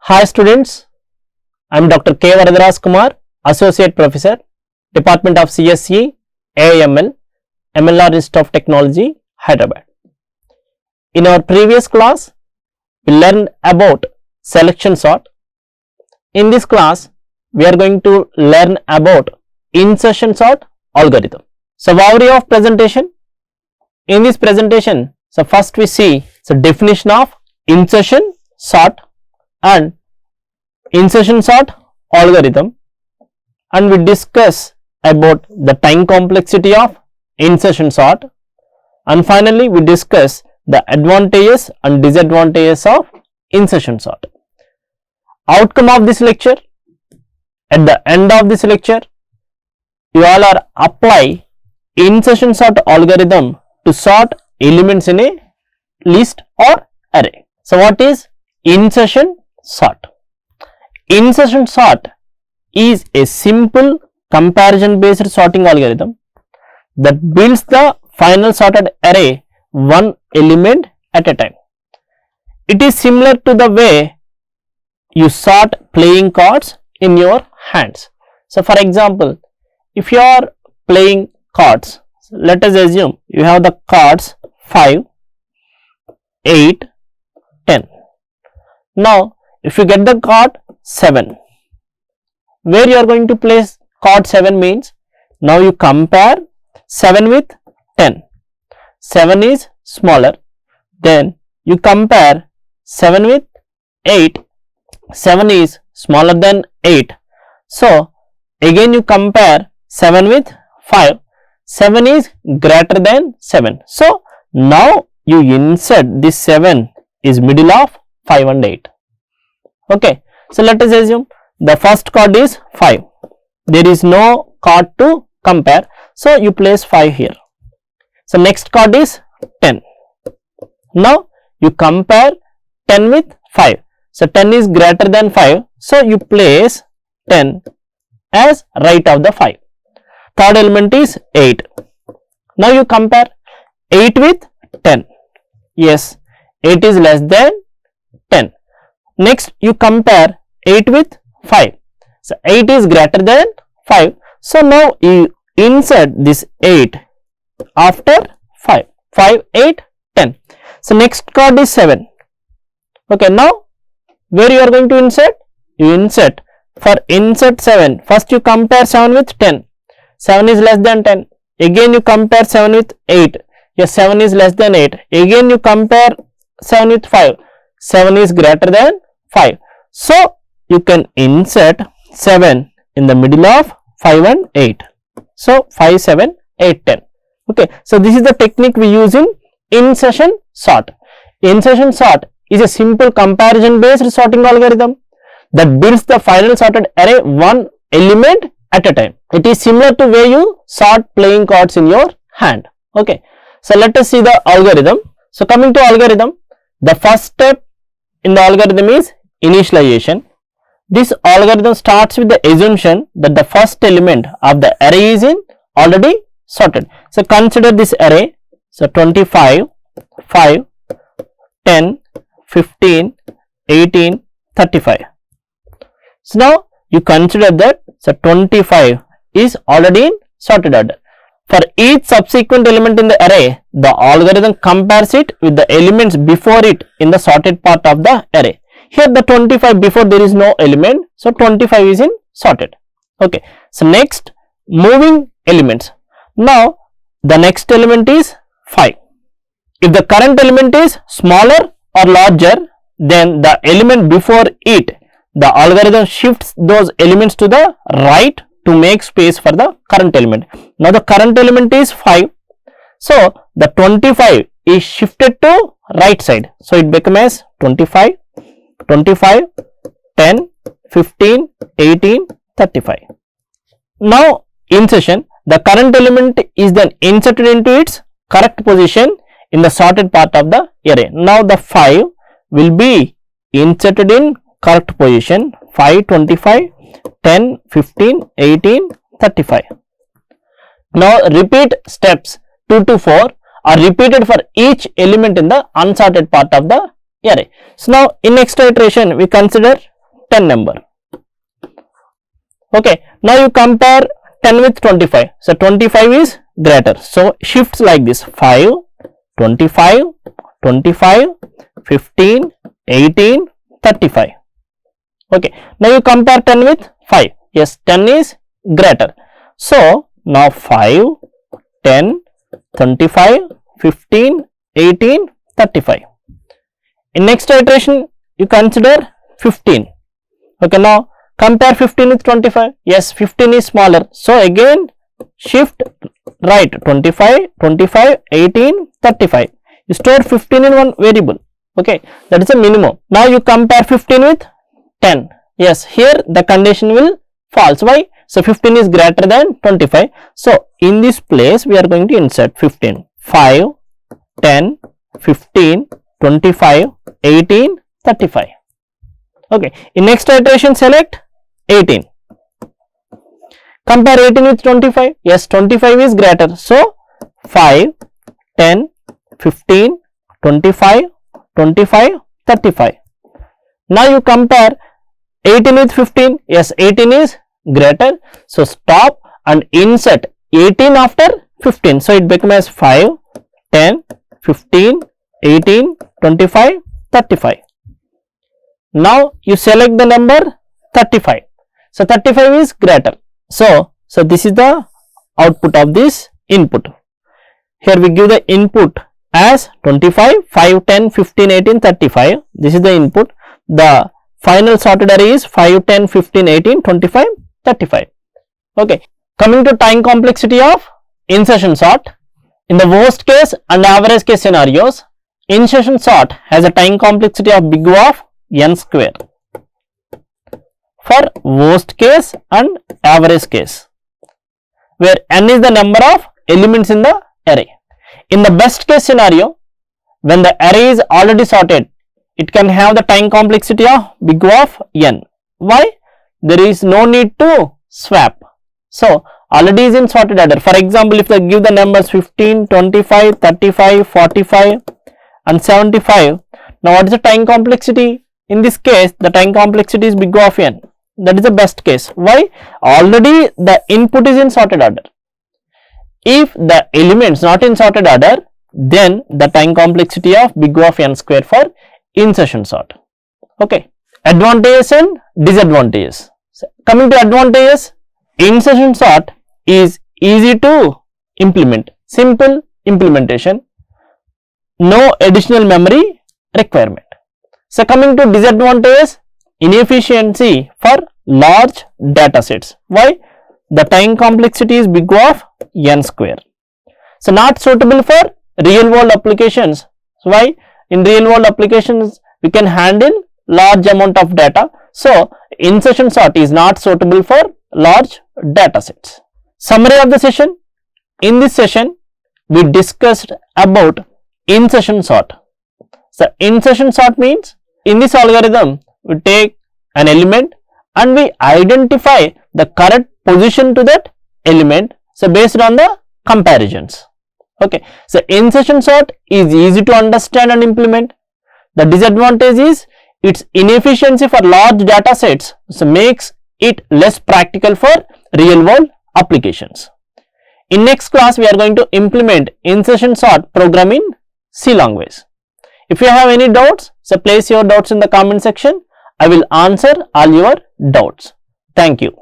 Hi students, I am Dr.K Varada Rajkumar, Associate Professor, Department of CSE, AIML, MLR Institute of Technology, Hyderabad. In our previous class, we learned about selection sort. In this class, we are going to learn about insertion sort algorithm. So, overview of presentation. In this presentation, so first we see the definition of insertion sort and insertion sort algorithm, and we discuss about the time complexity of insertion sort, and finally we discuss the advantages and disadvantages of insertion sort. Outcome of this lecture: at the end of this lecture, you all are apply insertion sort algorithm to sort elements in a list or array. So, what is insertion sort? Insertion sort is a simple comparison based sorting algorithm that builds the final sorted array one element at a time. It is similar to the way you sort playing cards in your hands. So, for example, if you are playing cards, let us assume you have the cards 5, 8, 10. Now, if you get the card 7, where you are going to place card 7 means, now you compare 7 with 10, 7 is smaller, then you compare 7 with 8, 7 is smaller than 8, so again you compare 7 with 5, 7 is greater than 7, so now you insert this 7 is middle of 5 and 8. Okay, so let us assume the first card is 5, there is no card to compare, so you place 5 here. So next card is 10, now you compare 10 with 5, so 10 is greater than 5, so you place 10 as right of the 5. Third element is 8, now you compare 8 with 10, yes, 8 is less than 10. Next you compare 8 with 5, so 8 is greater than 5, so now you insert this 8 after 5, 5, 8, 10. So next card is 7. Okay, now where you are going to insert? You insert, for insert 7, first you compare 7 with 10, 7 is less than 10, again you compare 7 with 8, yes, 7 is less than 8, again you compare 7 with 5, 7 is greater than 5, so you can insert 7 in the middle of 5 and 8, so 5, 7, 8, 10. Okay, so this is the technique we use in insertion sort. Insertion sort is a simple comparison based sorting algorithm that builds the final sorted array one element at a time. It is similar to where you sort playing cards in your hand. Okay, so let us see the algorithm. So coming to algorithm, the first step in the algorithm is initialization. This algorithm starts with the assumption that the first element of the array is in already sorted. So consider this array, so 25, 5, 10, 15, 18, 35. So now you consider that, so 25 is already in sorted order. For each subsequent element in the array, the algorithm compares it with the elements before it in the sorted part of the array. Here the 25 before there is no element, so 25 is in sorted. Okay, so next moving elements. Now the next element is 5. If the current element is smaller or larger than the element before it, the algorithm shifts those elements to the right to make space for the current element. Now the current element is 5, so the 25 is shifted to right side, so it becomes as 25, 25, 10, 15, 18, 35. Now insertion, the current element is then inserted into its correct position in the sorted part of the array. Now the 5 will be inserted in correct position, 5, 25, 10, 15, 18, 35. Now repeat steps 2 to 4 are repeated for each element in the unsorted part of the array. So now in next iteration we consider 10 number. Okay, now you compare 10 with 25. So 25 is greater. So shifts like this: 5, 25, 25, 15, 18, 35. Okay, now you compare 10 with 5. Yes, 10 is greater. So now 5, 10, 25, 15, 18, 35. In next iteration, you consider 15. Okay, now compare 15 with 25. Yes, 15 is smaller. So again shift right: 25, 25, 18, 35. You store 15 in one variable. Okay, that is a minimum. Now you compare 15 with 10. Yes, here the condition will false. Why? So 15 is greater than 25. So in this place we are going to insert 15. 5, 10, 15, 25, 18, 35. Okay, in next iteration select 18. Compare 18 with 25. Yes, 25 is greater. So 5, 10, 15, 25, 25, 35. Now you compare 18 with 15. Yes, 18 is greater. So stop and insert 18 after 15. So it becomes 5, 10, 15, 18, 25, 35. Now you select the number 35. So 35 is greater. So this is the output of this input. Here we give the input as 25, 5, 10, 15, 18, 35. This is the input. The final sorted array is 5, 10, 15, 18, 25, 35. Okay. Coming to time complexity of insertion sort. In the worst case and average case scenarios, insertion sort has a time complexity of big O of n square. For worst case and average case, where n is the number of elements in the array. In the best case scenario, when the array is already sorted, it can have the time complexity of big O of n. Why? There is no need to swap. So already is in sorted order. For example, if they give the numbers 15, 25, 35, 45 and 75, now what is the time complexity? In this case, the time complexity is big O of n. That is the best case. Why? Already the input is in sorted order. If the elements not in sorted order, then the time complexity of big O of n square for insertion sort. Okay. Advantages and disadvantages. So, coming to advantages, insertion sort is easy to implement. Simple implementation. No additional memory requirement. So coming to disadvantages, inefficiency for large data sets. Why? The time complexity is big O of n square. So not suitable for real world applications. So why? In real world applications we can handle large amount of data. So insertion sort is not suitable for large data sets. Summary of the session. In this session we discussed about insertion sort. So insertion sort means in this algorithm we take an element and we identify the correct position to that element. So based on the comparisons. Okay. So insertion sort is easy to understand and implement. The disadvantage is its inefficiency for large data sets, so makes it less practical for real world applications. In next class we are going to implement insertion sort program in C language. If you have any doubts, so place your doubts in the comment section. I will answer all your doubts. Thank you.